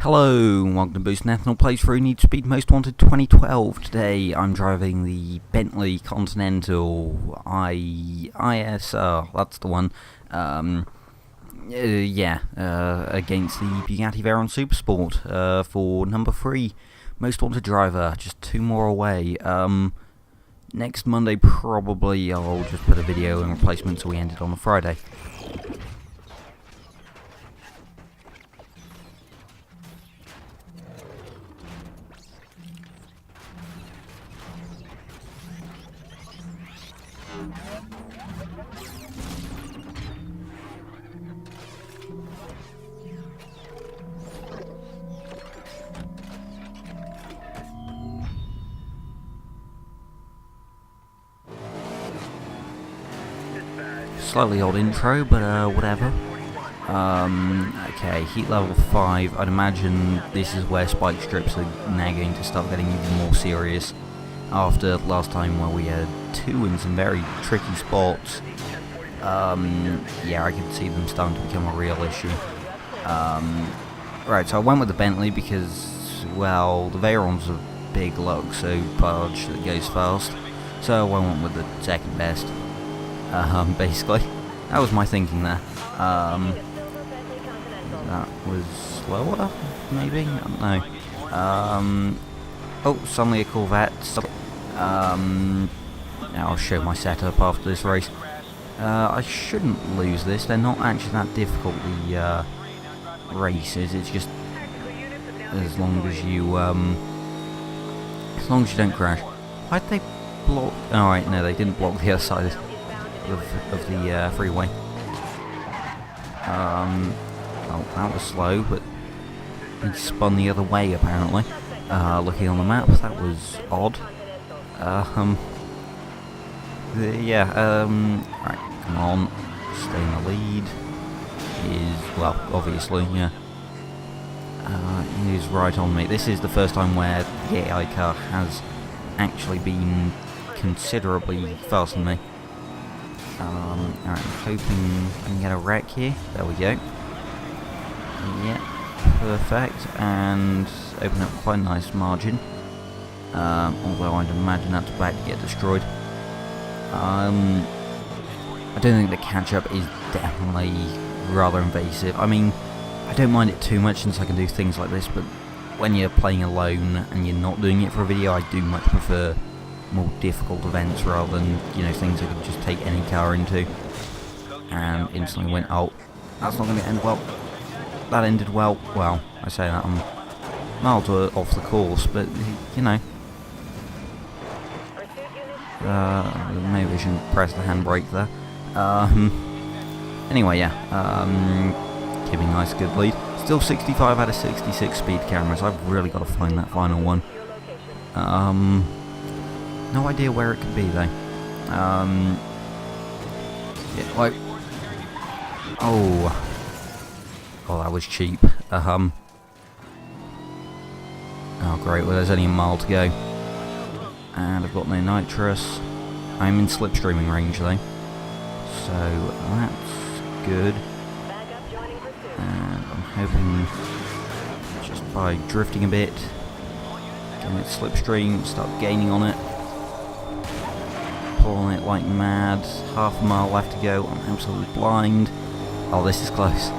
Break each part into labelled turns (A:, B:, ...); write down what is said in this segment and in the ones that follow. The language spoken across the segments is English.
A: Hello, welcome to Boost Ethanol Plays through Need Speed Most Wanted 2012. Today I'm driving the Bentley Continental ISR, that's the one, against the Bugatti Veyron Supersport for number 3 Most Wanted driver, just 2 more away. Next Monday probably I'll just put a video in replacement so we ended on a Friday. Slightly odd intro, but whatever. Okay, heat level 5. I'd imagine this is where spike strips are now going to start getting even more serious. After last time where we had 2 in some very tricky spots. Yeah, I could see them starting to become a real issue. Right, so I went with the Bentley because, well, the Veyron's a big lug, so barge that goes fast. So I went with the second best. Basically. That was my thinking there. That was slower, maybe? I don't know. Oh, suddenly a Corvette. Now I'll show my setup after this race. I shouldn't lose this. They're not actually that difficult, the races. It's just as long as you don't crash. Why'd they block? Oh, right, no, they didn't block the other side of the freeway. Well, that was slow, but he spun the other way apparently. Looking on the map, that was odd. Right, come on, stay in the lead. Well, obviously, yeah. He is right on me. This is the first time where the AI car has actually been considerably faster than me. Alright, I'm hoping I can get a wreck here. There we go. Yeah, perfect. And open up quite a nice margin. Although I'd imagine that's about to get destroyed. I don't think the catch-up is definitely rather invasive. I mean, I don't mind it too much since I can do things like this, but when you're playing alone and you're not doing it for a video, I do much prefer more difficult events rather than, you know, things I could just take any car into. And instantly went, oh, that's not going to end well. That ended well. Well, I say that, I'm miles off the course, but, you know. Maybe I shouldn't press the handbrake there. Anyway, yeah. Keeping a nice good lead. Still 65 out of 66 speed cameras. I've really got to find that final one. No idea where it could be though. Yeah, like, oh, that was cheap. Oh great. Well, there's only a mile to go, and I've got no nitrous. I'm in slipstreaming range though, so that's good. And I'm hoping just by drifting a bit, getting it slipstream, start gaining on it. Pulling it like mad. Half a mile left to go. I'm absolutely blind. Oh, this is close.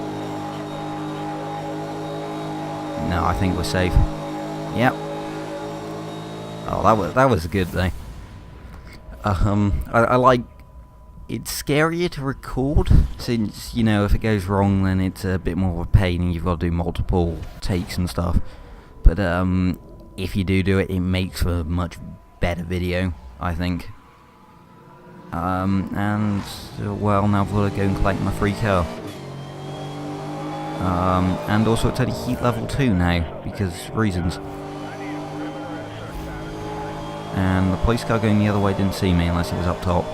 A: No, I think we're safe. Yep. Oh, that was good though. I like. It's scarier to record since, you know, if it goes wrong, then it's a bit more of a pain and you've got to do multiple takes and stuff. But if you do it, it makes for a much better video, I think. Well, now I've got to go and collect my free car. And also it's only heat level 2 now, because reasons. And the police car going the other way didn't see me unless it was up top,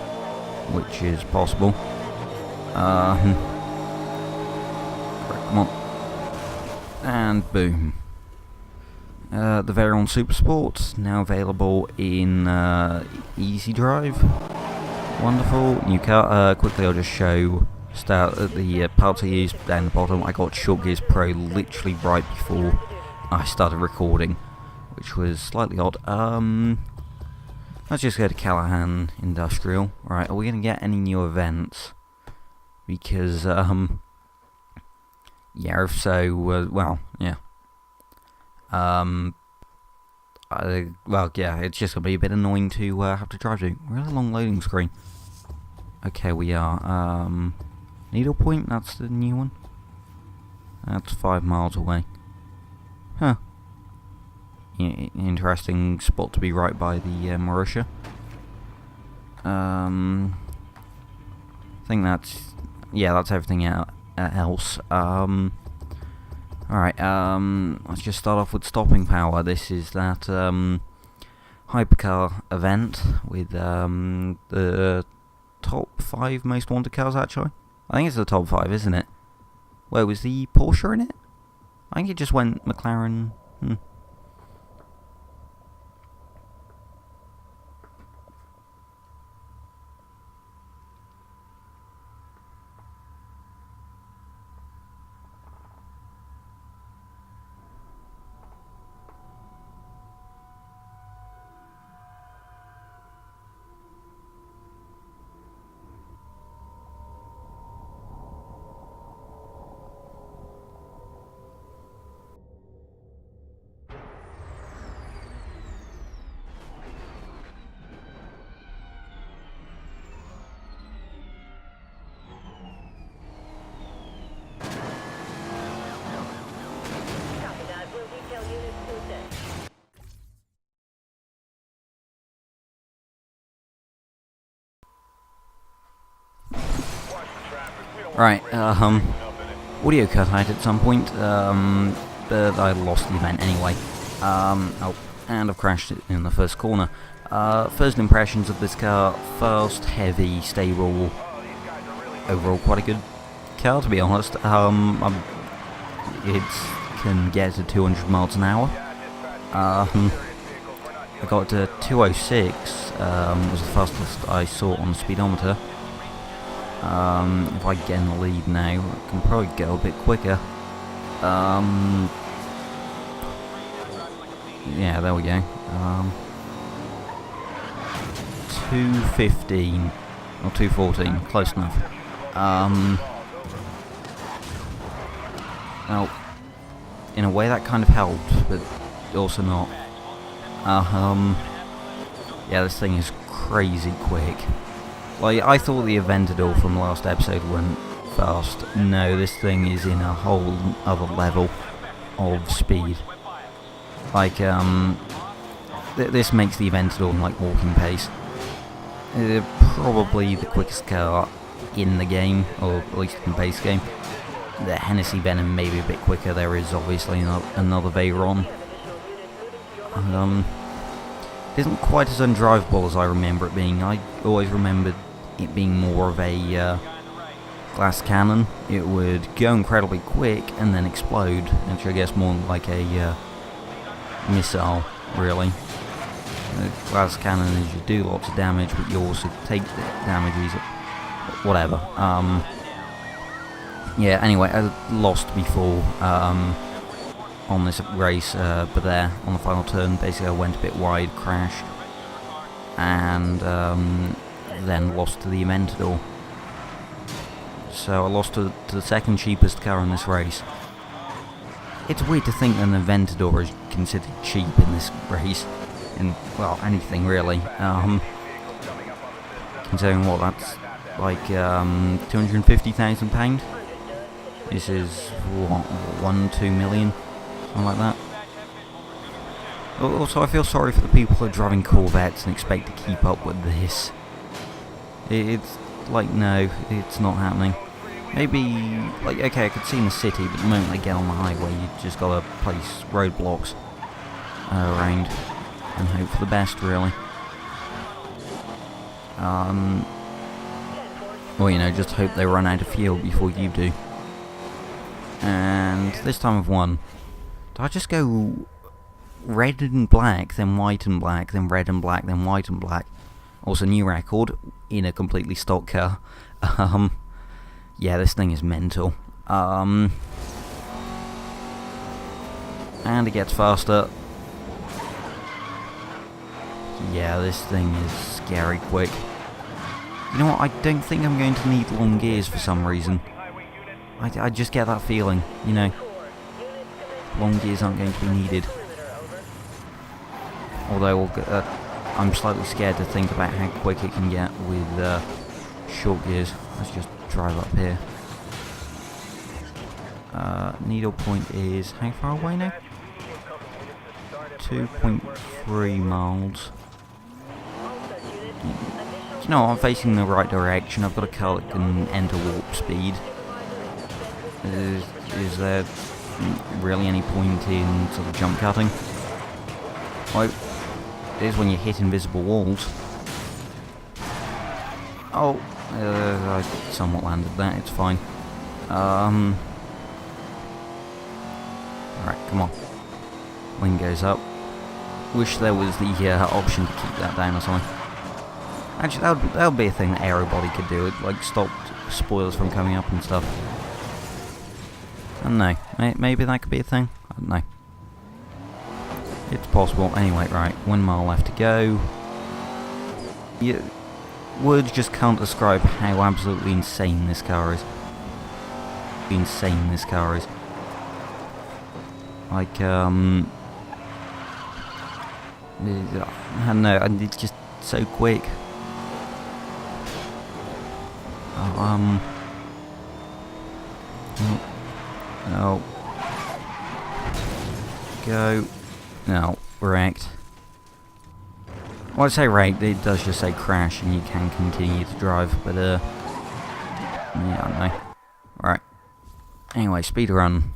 A: which is possible. Come on. And boom. The Veyron Supersport, now available in Easy Drive. Wonderful. New car. Quickly I'll just show the parts I used down the bottom. I got Short Gears Pro literally right before I started recording, which was slightly odd. Let's just go to Callahan Industrial. Right, are we going to get any new events? Because, yeah, if so, well, yeah. Well, yeah, it's just going to be a bit annoying to have to drive to. We're at a long loading screen. Okay, we are, Needle Point, that's the new one. That's 5 miles away. Huh. Interesting spot to be right by the Marussia. I think that's... yeah, that's everything else. Alright, let's just start off with stopping power. This is that hypercar event with the top 5 most wanted cars, actually. I think it's the top 5, isn't it? Where was the Porsche in it? I think it just went McLaren. Right, audio cut out at some point, but I lost the event anyway. Oh, and I've crashed it in the first corner. First impressions of this car: fast, heavy, stable, overall quite a good car, to be honest. It can get to 200 miles an hour. I got to 206, was the fastest I saw on the speedometer. If I get in the lead now, I can probably go a bit quicker. Yeah, there we go. 215 or 214, close enough. Well, in a way that kind of helped, but also not. Yeah, this thing is crazy quick. Like, I thought the Aventador from last episode went fast. No, this thing is in a whole other level of speed. Like, this makes the Aventador like walking pace. Probably the quickest car in the game, or at least in the base game. The Hennessy Venom may be a bit quicker. There is obviously another Veyron. It isn't quite as undrivable as I remember it being. I always remembered it being more of a glass cannon. It would go incredibly quick and then explode, which I guess more like a missile, really. The glass cannon is you do lots of damage, but you also take the damage, whatever. Yeah, anyway, I lost before on this race, but there, on the final turn, basically I went a bit wide, crashed, and then lost to the Aventador. So I lost to the second cheapest car in this race. It's weird to think that an Aventador is considered cheap in this race. In, well, anything really. Considering what, that's like £250,000? This is, what, 1-2 million? Something like that. Also, I feel sorry for the people who are driving Corvettes and expect to keep up with this. It's like, no, it's not happening. Maybe, like, okay, I could see in the city, but the moment they get on the highway, you just gotta place roadblocks around and hope for the best, really. Well, you know, just hope they run out of fuel before you do. And this time I've won. Did I just go red and black, then white and black, then red and black, then white and black? Also, new record in a completely stock car. Yeah, this thing is mental. And And it gets faster. Yeah, this thing is scary quick. You know what, I don't think I'm going to need long gears for some reason. I just get that feeling, you know. Long gears aren't going to be needed. Although I'm slightly scared to think about how quick it can get with short gears. Let's just drive up here. Needle point is how far away now? 2.3 miles. You know, I'm facing the right direction. I've got a car that can enter warp speed. Is there really any point in sort of jump cutting? Well, it is when you hit invisible walls. Oh, I somewhat landed that, it's fine. Alright, come on. Wing goes up. Wish there was the option to keep that down or something. Actually, that would be a thing that Aerobody could do. It like stopped spoilers from coming up and stuff. I don't know. Maybe that could be a thing. I don't know. It's possible. Anyway, right. 1 mile left to go. Words just can't describe how absolutely insane this car is. Insane this car is. Like, I don't know. It's just so quick. No. Go. No, wrecked. Well, I say wrecked, it does just say crash and you can continue to drive, but yeah, I don't know. Right. Anyway, speed run.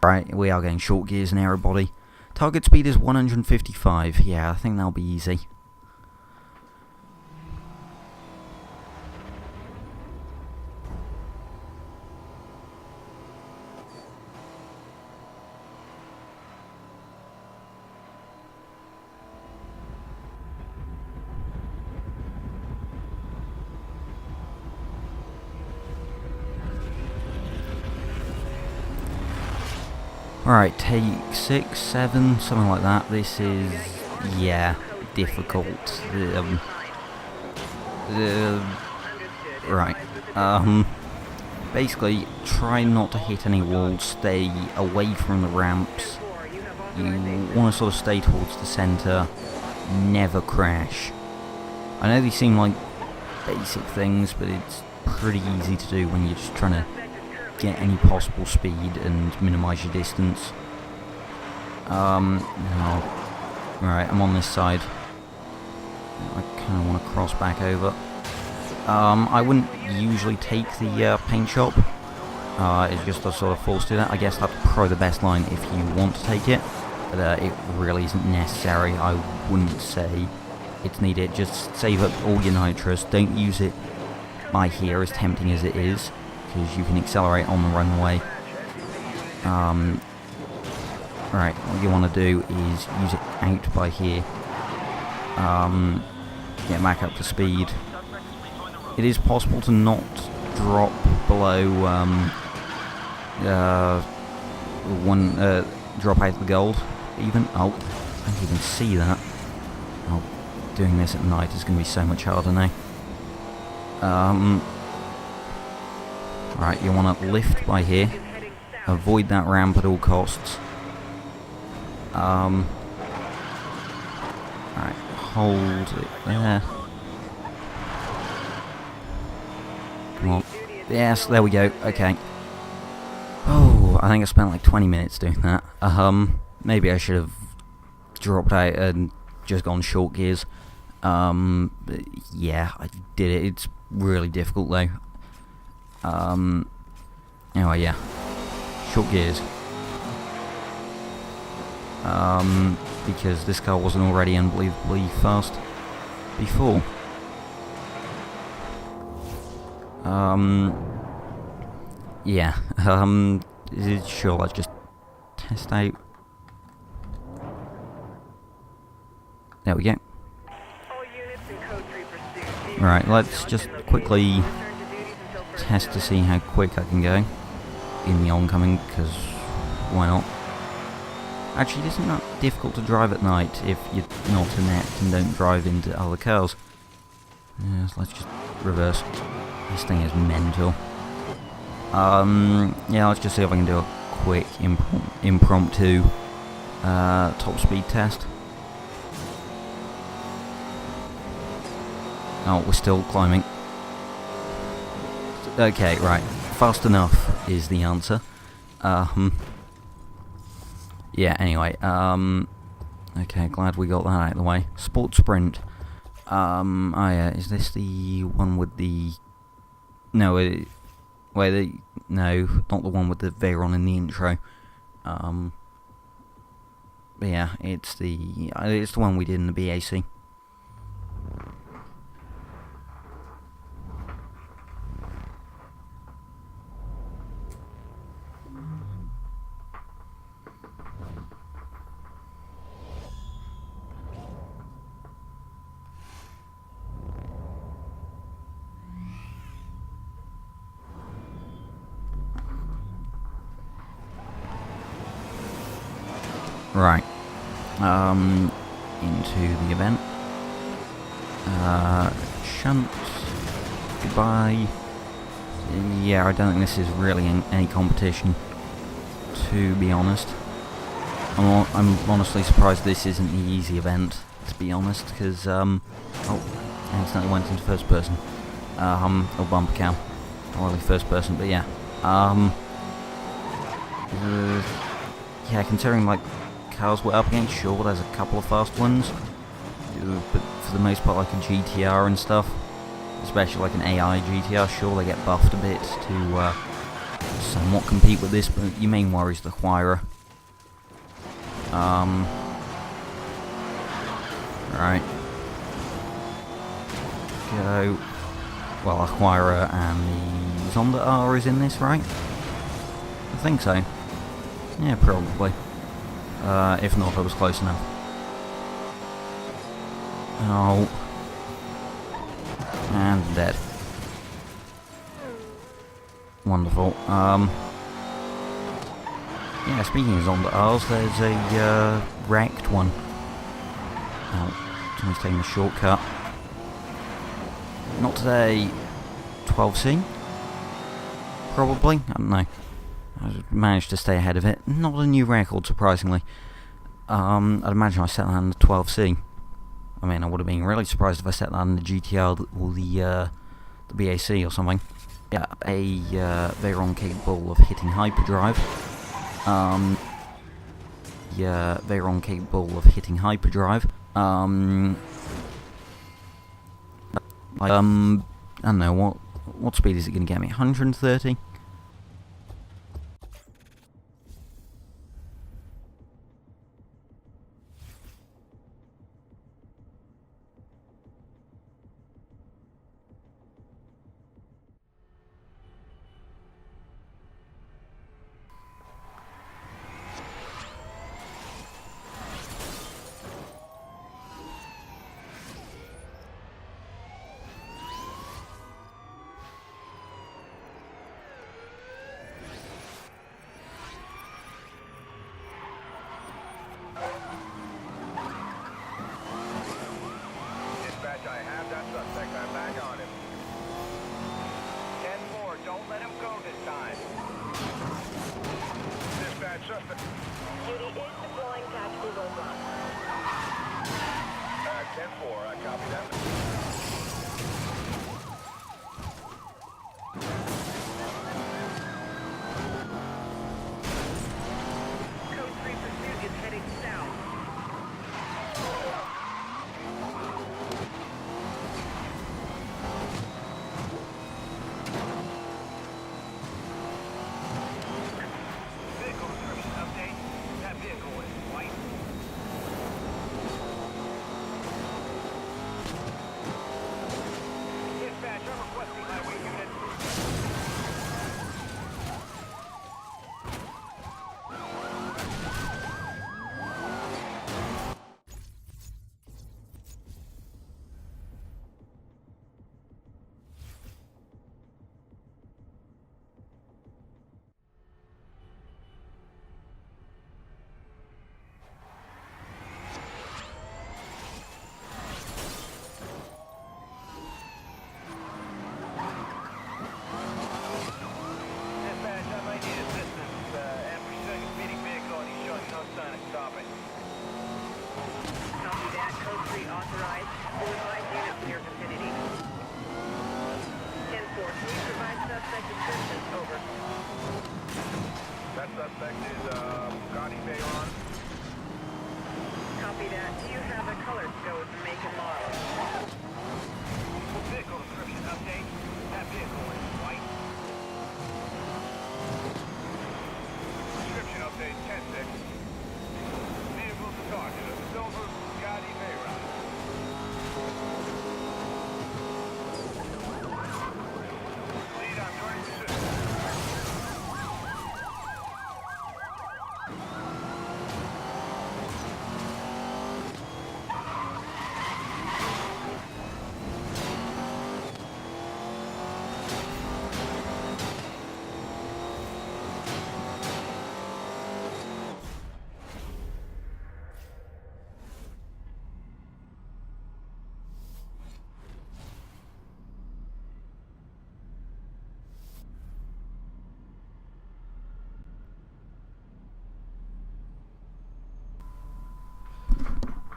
A: Right, we are getting short gears and Aerobody. Target speed is 155. Yeah, I think that'll be easy. Alright, take 6, 7, something like that. This is, yeah, difficult. Right. Basically, try not to hit any walls, stay away from the ramps. You want to sort of stay towards the centre, never crash. I know these seem like basic things, but it's pretty easy to do when you're just trying to get any possible speed and minimise your distance. No. Right, I'm on this side. I kind of want to cross back over. I wouldn't usually take the paint shop. It's just a sort of forced to that. I guess that's probably the best line if you want to take it, but it really isn't necessary. I wouldn't say it's needed. Just save up all your nitrous. Don't use it by here, as tempting as it is, because you can accelerate on the runway. Right, what you want to do is use it out by here. Get back up to speed. It is possible to not drop below drop out the gold even. Oh, I didn't even see that. Oh, doing this at night is going to be so much harder now. Right, you want to lift by here. Avoid that ramp at all costs. Alright, hold it there. Come on. Yes, there we go. Okay. Oh, I think I spent like 20 minutes doing that. Maybe I should have dropped out and just gone short gears. But yeah, I did it. It's really difficult though. Anyway, yeah. Short gears. Because this car wasn't already unbelievably fast before. Yeah. Sure, let's just test out. There we go. Right, let's just quickly test to see how quick I can go in the oncoming, because why not? Actually, isn't that difficult to drive at night if you're not inept and don't drive into other cars? Yeah, so let's just reverse. This thing is mental. Yeah, let's just see if I can do a quick impromptu top speed test. Oh, we're still climbing. Okay, right. Fast enough is the answer. Yeah, anyway, okay, glad we got that out of the way. Sport Sprint. Oh yeah, is this the one with the... No, no, not the one with the Veyron in the intro. But yeah, it's the one we did in the BAC. Right, into the event. Shunt, goodbye. Yeah, I don't think this is really any competition, to be honest. I'm honestly surprised this isn't the easy event, to be honest, because, oh, I accidentally went into first person. Or bumper cow. Not really first person, but yeah. Yeah, considering, like, cars we're up against, sure, there's a couple of fast ones, but for the most part, like a GTR and stuff, especially like an AI GTR, sure, they get buffed a bit to somewhat compete with this, but your main worry is the Huayra. Right. Go. Well, a Huayra and the Zonda R is in this, right? I think so. Yeah, probably. If not, I was close enough. Oh. And dead. Wonderful. Yeah, speaking of Zonda R's, there's a wrecked one. Oh, someone's taking a shortcut. Not today. 12C? Probably? I don't know. I managed to stay ahead of it. Not a new record, surprisingly. I'd imagine I set that in the 12C. I mean, I would have been really surprised if I set that in the GTR or the BAC or something. Yeah, a Veyron capable of hitting hyperdrive. Yeah, Veyron capable of hitting hyperdrive. I don't know, what speed is it going to get me? 130?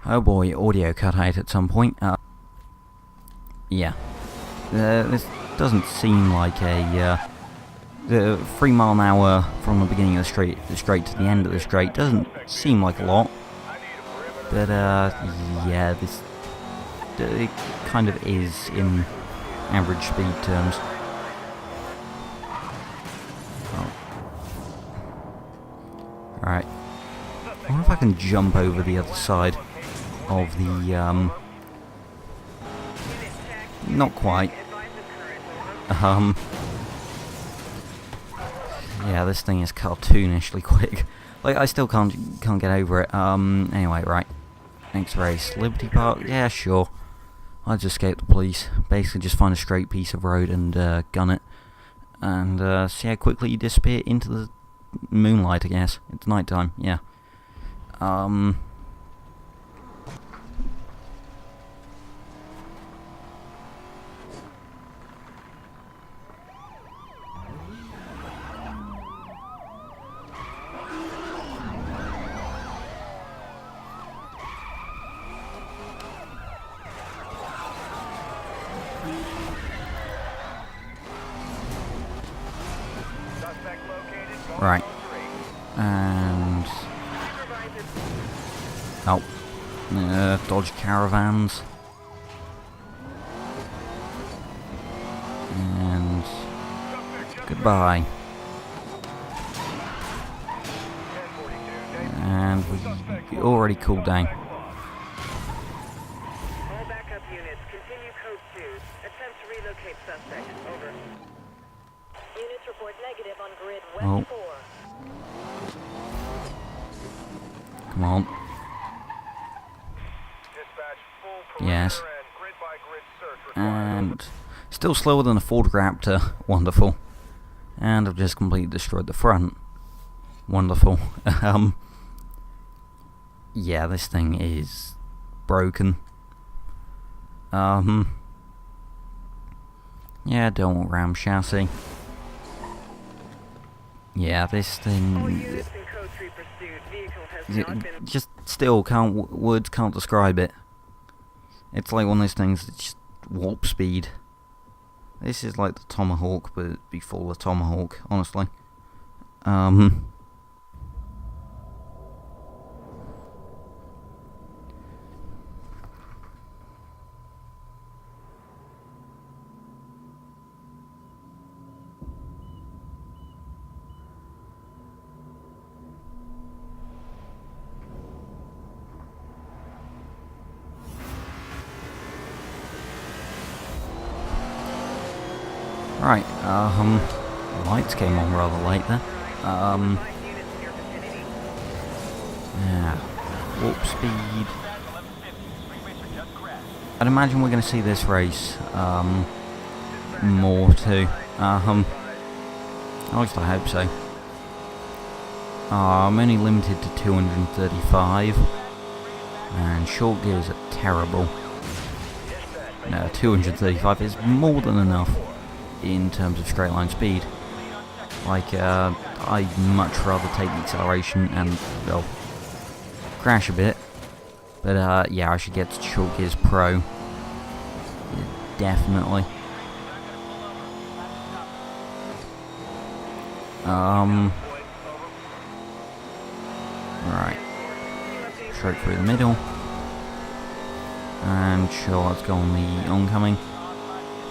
A: Oh boy, audio cut out at some point. Yeah. This doesn't seem like the 3 mile an hour from the beginning of the straight to the end of the straight doesn't seem like a lot. But, yeah, it kind of is in average speed terms. Oh. Alright. I wonder if I can jump over the other side of the, not quite. Yeah, this thing is cartoonishly quick. Like, I still can't get over it. Anyway, right. Next race. Liberty Park? Yeah, sure. I'll just escape the police. Basically just find a straight piece of road and gun it. And see how quickly you disappear into the moonlight, I guess. It's nighttime, yeah. Right. And... oh. Dodge caravans. And... goodbye. And we already cooled down.
B: All backup units, continue code 2. Attempt to relocate suspect. Over. Units report negative on grid West 4.
A: Come on. Yes. And still slower than a Ford Raptor. Wonderful. And I've just completely destroyed the front. Wonderful. Yeah, this thing is broken. Yeah, don't want ram chassis. Yeah, this thing... just still words can't describe it. It's like one of those things that's just warp speed. This is like the Tomahawk, but before the Tomahawk, honestly. Right, lights came on rather late there. Yeah, warp speed. I'd imagine we're going to see this race, more too. At least I hope so. I'm only limited to 235, and short gears are terrible. No, 235 is more than enough in terms of straight line speed. Like, I'd much rather take the acceleration and, well, crash a bit. But, yeah, I should get to Short Gears Pro. Yeah, definitely. Right. Straight through the middle. And sure, let's go on the oncoming.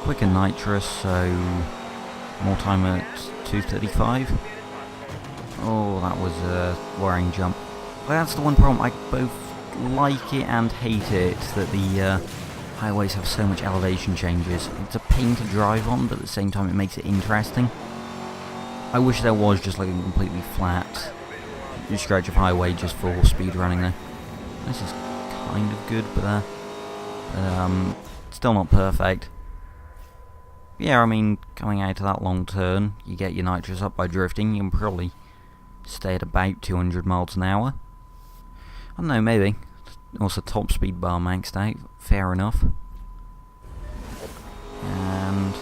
A: Quick and nitrous, so more time at 235. Oh, that was a worrying jump. But that's the one problem. I both like it and hate it, that the highways have so much elevation changes. It's a pain to drive on, but at the same time it makes it interesting. I wish there was just like a completely flat stretch of highway just for speed running there. This is kind of good, but still not perfect. Yeah, I mean, coming out of that long turn, you get your nitrous up by drifting, you can probably stay at about 200 miles an hour. I don't know, maybe. Also, top speed bar maxed out, fair enough. And...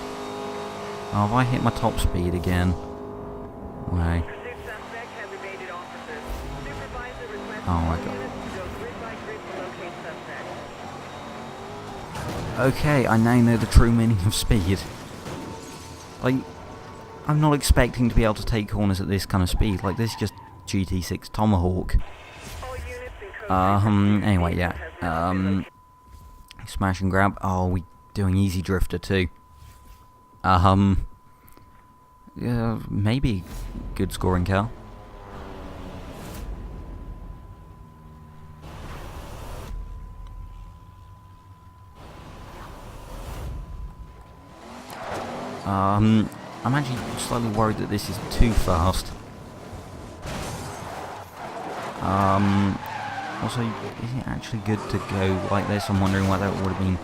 A: oh, if I hit my top speed again... wait. Oh my god. Okay, I now know the true meaning of speed. Like, I'm not expecting to be able to take corners at this kind of speed. Like, this is just GT6 Tomahawk.
B: All units in code
A: Anyway, yeah. Smash and grab. Oh, we doing easy drifter too. Yeah, maybe good scoring car. I'm actually slightly worried that this is too fast. Also, is it actually good to go like this? I'm wondering why that would have been.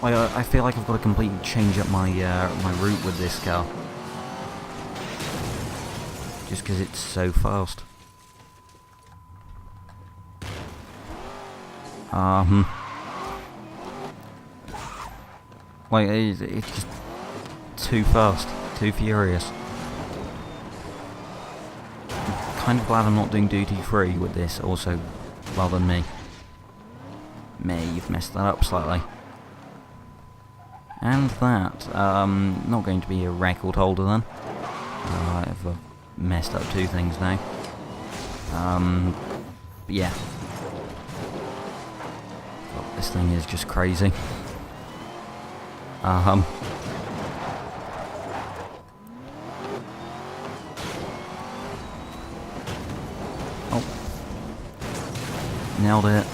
A: I feel like I've got to completely change up my my route with this car, just because it's so fast. Like it's just too fast, too furious. Kind of glad I'm not doing duty free with this. Also, rather than me. You've messed that up slightly. And that, not going to be a record holder then. I've messed up two things now. But yeah. God, this thing is just crazy. Oh. Nailed it.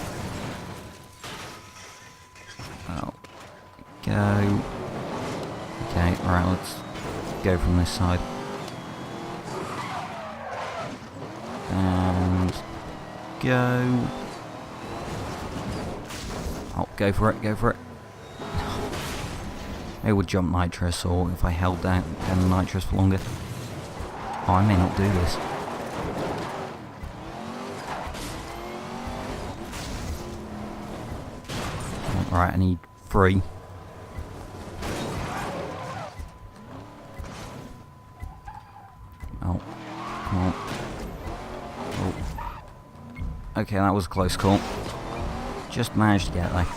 A: Oh. Go. Okay, right, let's go from this side. And go. Oh, go for it, go for it. It would jump nitrous, or if I held down the nitrous for longer. Oh, I may not do this. Alright, I need 3. Oh, come on. Oh. Okay, that was a close call. Just managed to get there.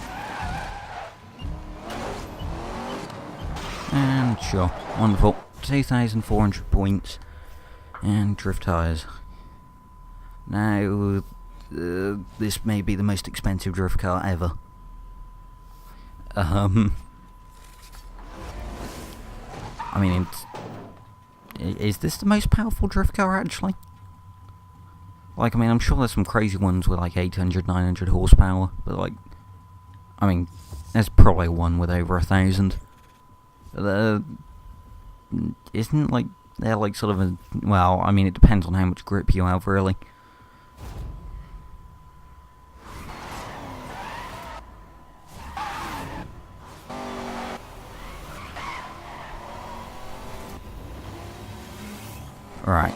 A: And sure, wonderful. 2,400 points and drift tyres. Now, this may be the most expensive drift car ever. I mean, is this the most powerful drift car actually? Like, I mean, I'm sure there's some crazy ones with like 800, 900 horsepower, but like, I mean, there's probably one with over 1,000. Isn't like they're like sort of a, well, I mean, it depends on how much grip you have, really. Right.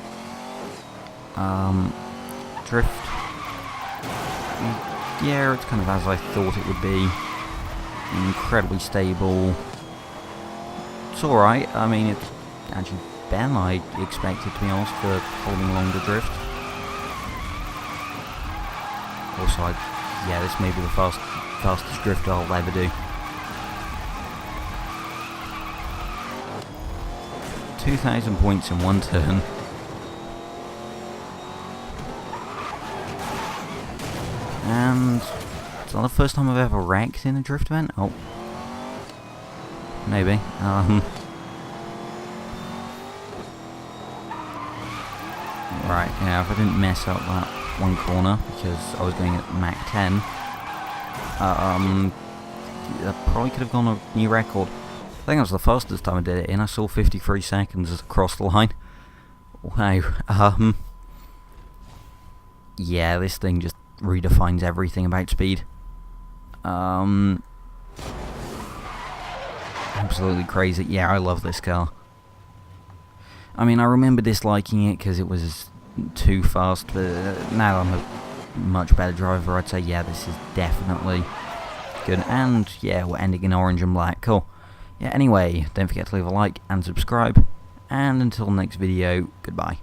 A: Drift. Yeah, it's kind of as I thought it would be. Incredibly stable. It's alright. I mean, it's actually better than I expected, to be honest, for holding along the drift. Also, yeah, this may be the fastest drift I'll ever do. 2,000 points in one turn. And it's not the first time I've ever wrecked in a drift event. Oh, maybe. Right, yeah, if I didn't mess up that one corner because I was going at Mach 10, I probably could have gone a new record. I think that was the fastest time I did it in. I saw 53 seconds across the line. Wow. Yeah, this thing just redefines everything about speed. Absolutely crazy. Yeah, I love this car. I mean, I remember disliking it because it was too fast, but now I'm a much better driver. I'd say, yeah, this is definitely good. And yeah, we're ending in orange and black. Cool. Yeah, anyway, don't forget to leave a like and subscribe. And until next video, goodbye.